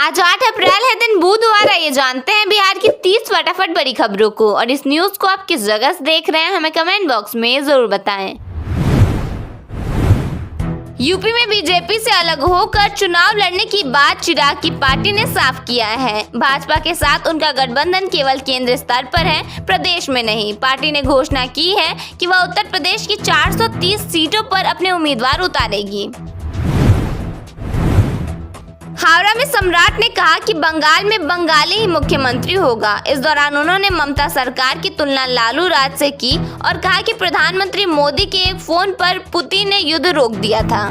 आज 8 अप्रैल है, दिन बुधवार। आइए जानते हैं बिहार की 30 फटाफट बड़ी खबरों को। और इस न्यूज को आप किस जगह से देख रहे हैं हमें कमेंट बॉक्स में जरूर बताएं। यूपी में बीजेपी से अलग होकर चुनाव लड़ने की बात चिराग की पार्टी ने साफ किया है। भाजपा के साथ उनका गठबंधन केवल केंद्र स्तर पर है, प्रदेश में नहीं। पार्टी ने घोषणा की है कि वह उत्तर प्रदेश की 430 सीटों पर अपने उम्मीदवार उतारेगी। हावड़ा में सम्राट ने कहा कि बंगाल में बंगाली ही मुख्यमंत्री होगा। इस दौरान उन्होंने ममता सरकार की तुलना लालू राज से की और कहा कि प्रधानमंत्री मोदी के एक फोन पर पुतिन ने युद्ध रोक दिया था।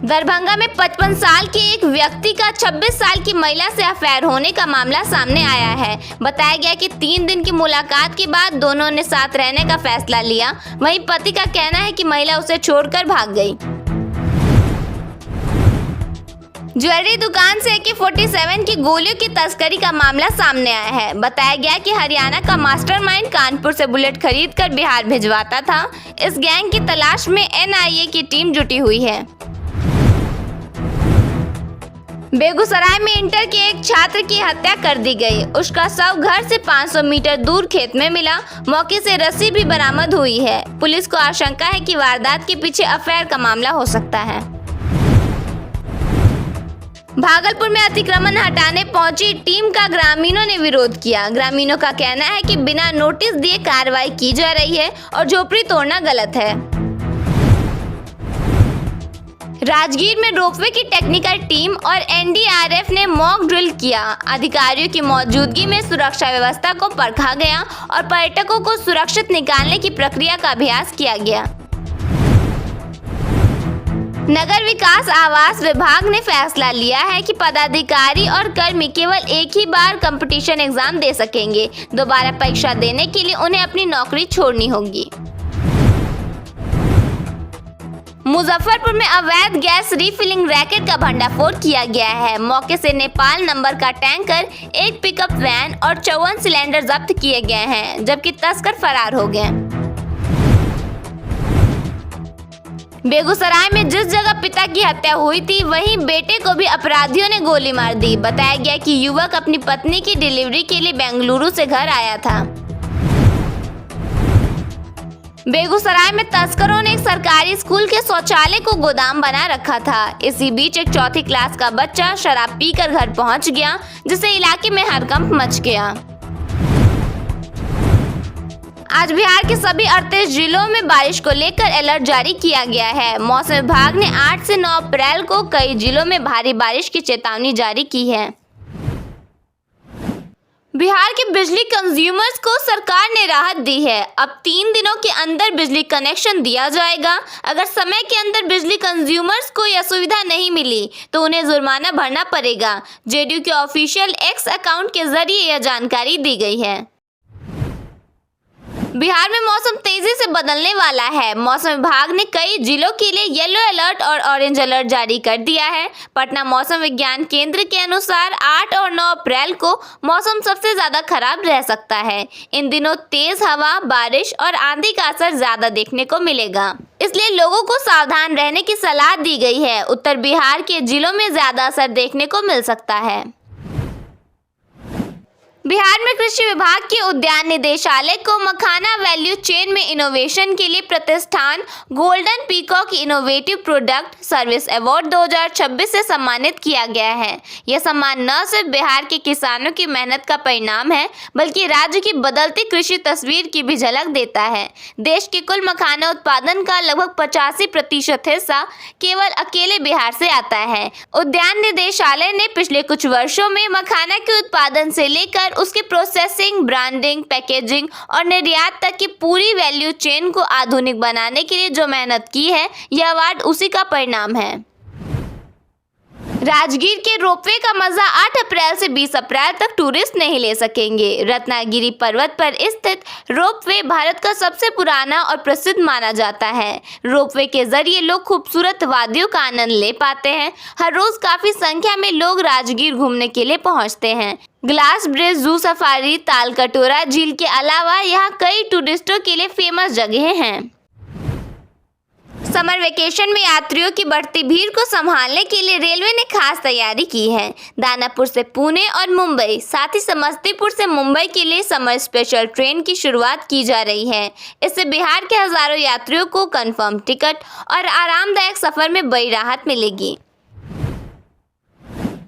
दरभंगा में 55 साल के एक व्यक्ति का 26 साल की महिला से अफेयर होने का मामला सामने आया है। बताया गया कि 3 दिन की मुलाकात के बाद दोनों ने साथ रहने का फैसला लिया। वहीं पति का कहना है कि महिला उसे छोड़कर भाग गई। ज्वेलरी दुकान से AK-47 की गोलियों की तस्करी का मामला सामने आया है। बताया गया कि हरियाणा का मास्टरमाइंड कानपुर से बुलेट खरीदकर बिहार भिजवाता था। इस गैंग की तलाश में NIA की टीम जुटी हुई है। बेगूसराय में इंटर के एक छात्र की हत्या कर दी गई। उसका शव घर से 500 मीटर दूर खेत में मिला। मौके से रस्सी भी बरामद हुई है। पुलिस को आशंका है कि वारदात के पीछे अफेयर का मामला हो सकता है। भागलपुर में अतिक्रमण हटाने पहुंची टीम का ग्रामीणों ने विरोध किया। ग्रामीणों का कहना है कि बिना नोटिस दिए कार्रवाई की जा रही है और झोपड़ी तोड़ना गलत है। राजगीर में रोपवे की टेक्निकल टीम और NDRF ने मॉक ड्रिल किया। अधिकारियों की मौजूदगी में सुरक्षा व्यवस्था को परखा गया और पर्यटकों को सुरक्षित निकालने की प्रक्रिया का अभ्यास किया गया। नगर विकास आवास विभाग ने फैसला लिया है कि पदाधिकारी और कर्मी केवल एक ही बार कंपटीशन एग्जाम दे सकेंगे। दोबारा परीक्षा देने के लिए उन्हें अपनी नौकरी छोड़नी होगी। मुजफ्फरपुर में अवैध गैस रिफिलिंग रैकेट का भंडाफोड़ किया गया है। मौके से नेपाल नंबर का टैंकर, एक पिकअप वैन और 54 सिलेंडर जब्त किए गए हैं, जबकि तस्कर फरार हो गए। बेगूसराय में जिस जगह पिता की हत्या हुई थी वहीं बेटे को भी अपराधियों ने गोली मार दी। बताया गया कि युवक अपनी पत्नी की डिलीवरी के लिए बेंगलुरु से घर आया था। बेगूसराय में तस्करों ने एक सरकारी स्कूल के शौचालय को गोदाम बना रखा था। इसी बीच एक 4th क्लास का बच्चा शराब पीकर घर पहुंच गया, जिससे इलाके में हड़कंप मच गया। आज बिहार के सभी 38 जिलों में बारिश को लेकर अलर्ट जारी किया गया है। मौसम विभाग ने 8 से 9 अप्रैल को कई जिलों में भारी बारिश की चेतावनी जारी की है। बिहार के बिजली कंज्यूमर्स को सरकार ने राहत दी है। अब 3 दिनों के अंदर बिजली कनेक्शन दिया जाएगा। अगर समय के अंदर बिजली कंज्यूमर्स को यह सुविधा नहीं मिली तो उन्हें जुर्माना भरना पड़ेगा। JDU के ऑफिशियल X अकाउंट के जरिए यह जानकारी दी गई है। बिहार में मौसम तेजी से बदलने वाला है। मौसम विभाग ने कई जिलों के लिए येलो अलर्ट और ऑरेंज अलर्ट जारी कर दिया है। पटना मौसम विज्ञान केंद्र के अनुसार 8 और 9 अप्रैल को मौसम सबसे ज्यादा खराब रह सकता है। इन दिनों तेज हवा, बारिश और आंधी का असर ज्यादा देखने को मिलेगा, इसलिए लोगों को सावधान रहने की सलाह दी गई है। उत्तर बिहार के जिलों में ज्यादा असर देखने को मिल सकता है। बिहार में कृषि विभाग के उद्यान निदेशालय को मखाना वैल्यू चेन में इनोवेशन के लिए प्रतिष्ठान golden peacock innovative product service award 2026 से सम्मानित किया गया है। यह सम्मान न सिर्फ बिहार के किसानों की मेहनत का परिणाम है, बल्कि राज्य की बदलती कृषि तस्वीर की भी झलक देता है। देश के कुल मखाना उत्पादन का लगभग 85% हिस्सा केवल अकेले बिहार से आता है। उद्यान निदेशालय ने पिछले कुछ वर्षों में मखाना के उत्पादन से लेकर उसके प्रोसेसिंग, ब्रांडिंग, पैकेजिंग और निर्यात तक की पूरी वैल्यू चेन को आधुनिक बनाने के लिए जो मेहनत की है, यह अवार्ड उसी का परिणाम है। राजगीर के रोपवे का मजा 8 अप्रैल से 20 अप्रैल तक टूरिस्ट नहीं ले सकेंगे। रत्नागिरी पर्वत पर स्थित रोपवे भारत का सबसे पुराना और प्रसिद्ध माना जाता है। रोपवे के जरिए लोग खूबसूरत वादियों का आनंद ले पाते हैं। हर रोज काफी संख्या में लोग राजगीर घूमने के लिए पहुंचते हैं। Glass bridge, zoo safari, Talkatora झील के अलावा यहाँ कई टूरिस्टों के लिए फेमस जगहें हैं। समर वेकेशन में यात्रियों की बढ़ती भीड़ को संभालने के लिए रेलवे ने खास तैयारी की है। दानापुर से पुणे और मुंबई, साथ ही समस्तीपुर से मुंबई के लिए समर स्पेशल ट्रेन की शुरुआत की जा रही है। इससे बिहार के हजारों यात्रियों को कंफर्म टिकट और आरामदायक सफर में बड़ी राहत मिलेगी।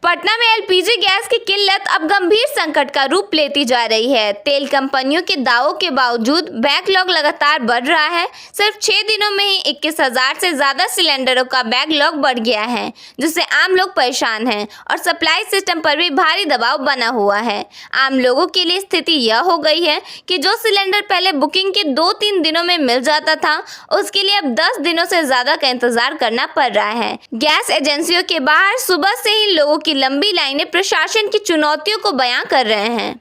पटना में एलपीजी गैस की किल्लत अब गंभीर संकट का रूप लेती जा रही है। तेल कंपनियों के दावों के बावजूद बैकलॉग लगातार बढ़ रहा है। सिर्फ 6 दिनों में ही 21,000 से ज्यादा सिलेंडरों का बैकलॉग बढ़ गया है, जिससे आम लोग परेशान हैं और सप्लाई सिस्टम पर भी भारी दबाव बना हुआ है। आम लोगों के लिए स्थिति यह हो गई है कि जो सिलेंडर पहले बुकिंग के 2-3 दिनों में मिल जाता था, उसके लिए अब 10 दिनों से ज्यादा का इंतजार करना पड़ रहा है। गैस एजेंसियों के बाहर सुबह से ही लोगों की लंबी लाइनें प्रशासन की चुनौतियों को बयां कर रहे हैं।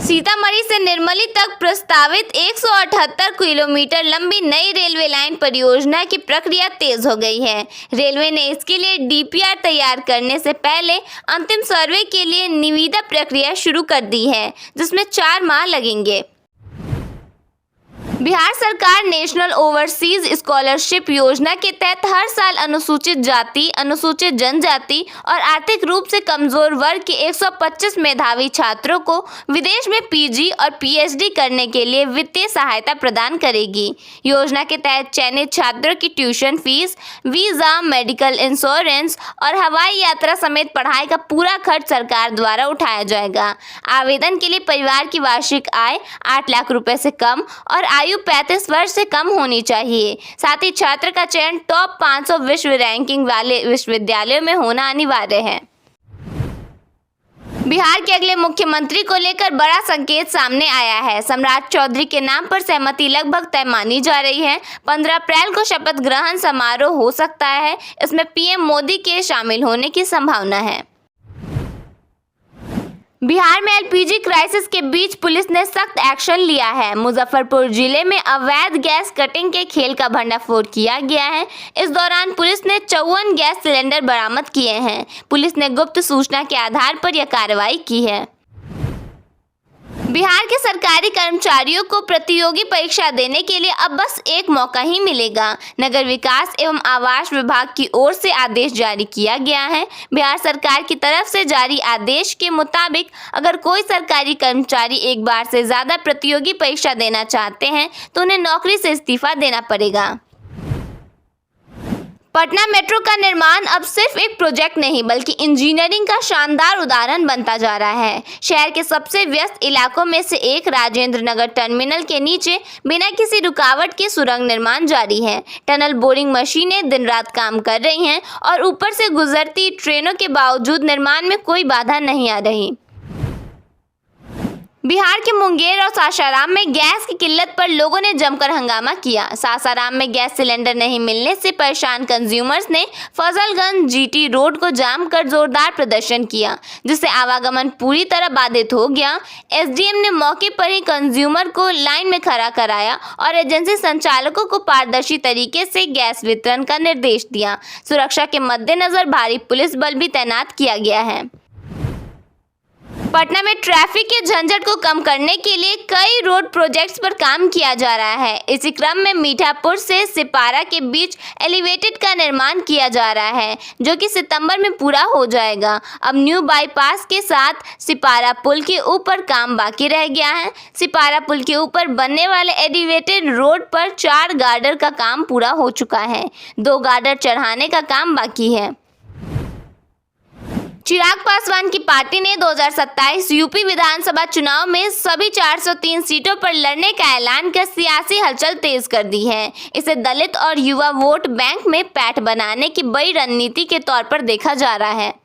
सीतामढ़ी से निर्मली तक प्रस्तावित 178 किलोमीटर लंबी नई रेलवे लाइन परियोजना की प्रक्रिया तेज हो गई है। रेलवे ने इसके लिए डीपीआर तैयार करने से पहले अंतिम सर्वे के लिए निविदा प्रक्रिया शुरू कर दी है, जिसमें 4 माह लगेंगे। बिहार सरकार नेशनल ओवरसीज स्कॉलरशिप योजना के तहत हर साल अनुसूचित जाति, अनुसूचित जनजाति और आर्थिक रूप से कमजोर वर्ग के 125 मेधावी छात्रों को विदेश में पीजी और पीएचडी करने के लिए वित्तीय सहायता प्रदान करेगी। योजना के तहत चयनित छात्रों की tuition fees, visa, medical insurance और हवाई यात्रा समेत पढ़ाई का पूरा खर्च सरकार द्वारा उठाया जाएगा। आवेदन के लिए परिवार की वार्षिक आय 8 लाख रुपए से कम और आयु 35 वर्ष से कम होनी चाहिए। साथ ही छात्र का चयन टॉप 500 विश्व रैंकिंग वाले विश्वविद्यालयों में होना अनिवार्य है। बिहार के अगले मुख्यमंत्री को लेकर बड़ा संकेत सामने आया है। सम्राट चौधरी के नाम पर सहमति लगभग तय मानी जा रही है। 15 अप्रैल को शपथ ग्रहण समारोह हो सकता है। इसमें पीएम मोदी के शामिल होने की संभावना है। बिहार में एलपीजी क्राइसिस के बीच पुलिस ने सख्त एक्शन लिया है। मुजफ्फरपुर जिले में अवैध गैस कटिंग के खेल का भंडाफोड़ किया गया है। इस दौरान पुलिस ने 54 गैस सिलेंडर बरामद किए हैं। पुलिस ने गुप्त सूचना के आधार पर यह कार्रवाई की है। बिहार के सरकारी कर्मचारियों को प्रतियोगी परीक्षा देने के लिए अब बस एक मौका ही मिलेगा। नगर विकास एवं आवास विभाग की ओर से आदेश जारी किया गया है। बिहार सरकार की तरफ से जारी आदेश के मुताबिक अगर कोई सरकारी कर्मचारी एक बार से ज्यादा प्रतियोगी परीक्षा देना चाहते हैं तो उन्हें नौकरी से इस्तीफा देना पड़ेगा। पटना मेट्रो का निर्माण अब सिर्फ एक प्रोजेक्ट नहीं बल्कि इंजीनियरिंग का शानदार उदाहरण बनता जा रहा है। शहर के सबसे व्यस्त इलाकों में से एक राजेंद्र नगर टर्मिनल के नीचे बिना किसी रुकावट के सुरंग निर्माण जारी है। टनल बोरिंग मशीनें दिन रात काम कर रही हैं और ऊपर से गुजरती ट्रेनों के बावजूद निर्माण में कोई बाधा नहीं आ रही। बिहार के मुंगेर और सासाराम में गैस की किल्लत पर लोगों ने जमकर हंगामा किया। सासाराम में गैस सिलेंडर नहीं मिलने से परेशान कंज्यूमर्स ने फजलगंज जीटी रोड को जाम कर जोरदार प्रदर्शन किया, जिससे आवागमन पूरी तरह बाधित हो गया। एसडीएम ने मौके पर ही कंज्यूमर को लाइन में खड़ा कराया और एजेंसी संचालकों को पारदर्शी तरीके से गैस वितरण का निर्देश दिया। सुरक्षा के मद्देनजर भारी पुलिस बल भी तैनात किया गया है। पटना में ट्रैफिक के झंझट को कम करने के लिए कई रोड प्रोजेक्ट्स पर काम किया जा रहा है। इसी क्रम में मीठापुर से सिपारा के बीच एलिवेटेड का निर्माण किया जा रहा है, जो कि सितंबर में पूरा हो जाएगा। अब न्यू बाईपास के साथ सिपारा पुल के ऊपर काम बाकी रह गया है। सिपारा पुल के ऊपर बनने वाले एलिवेटेड रोड पर 4 गार्डर का काम पूरा हो चुका है। 2 गार्डर चढ़ाने का काम बाकी है। चिराग पासवान की पार्टी ने 2027 यूपी विधानसभा चुनाव में सभी 403 सीटों पर लड़ने का ऐलान कर सियासी हलचल तेज कर दी है। इसे दलित और युवा वोट बैंक में पैठ बनाने की बड़ी रणनीति के तौर पर देखा जा रहा है।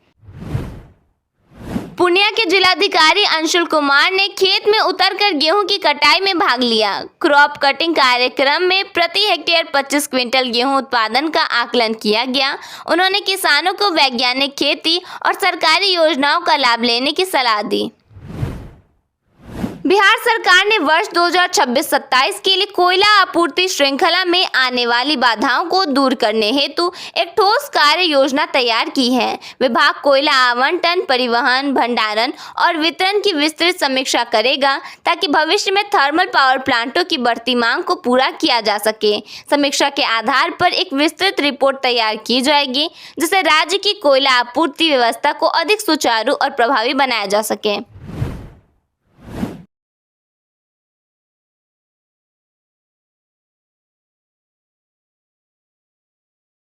पूर्णिया के जिलाधिकारी अंशुल कुमार ने खेत में उतरकर गेहूं की कटाई में भाग लिया। क्रॉप कटिंग कार्यक्रम में प्रति हेक्टेयर 25 क्विंटल गेहूं उत्पादन का आकलन किया गया। उन्होंने किसानों को वैज्ञानिक खेती और सरकारी योजनाओं का लाभ लेने की सलाह दी। बिहार सरकार ने वर्ष 2026-27 के लिए कोयला आपूर्ति श्रृंखला में आने वाली बाधाओं को दूर करने हेतु एक ठोस कार्य योजना तैयार की है। विभाग कोयला आवंटन, परिवहन, भंडारण और वितरण की विस्तृत समीक्षा करेगा ताकि भविष्य में थर्मल पावर प्लांटों की बढ़ती मांग को पूरा किया जा सके। समीक्षा के आधार पर एक विस्तृत रिपोर्ट तैयार की जाएगी जिससे राज्य की कोयला आपूर्ति व्यवस्था को अधिक सुचारू और प्रभावी बनाया जा सके।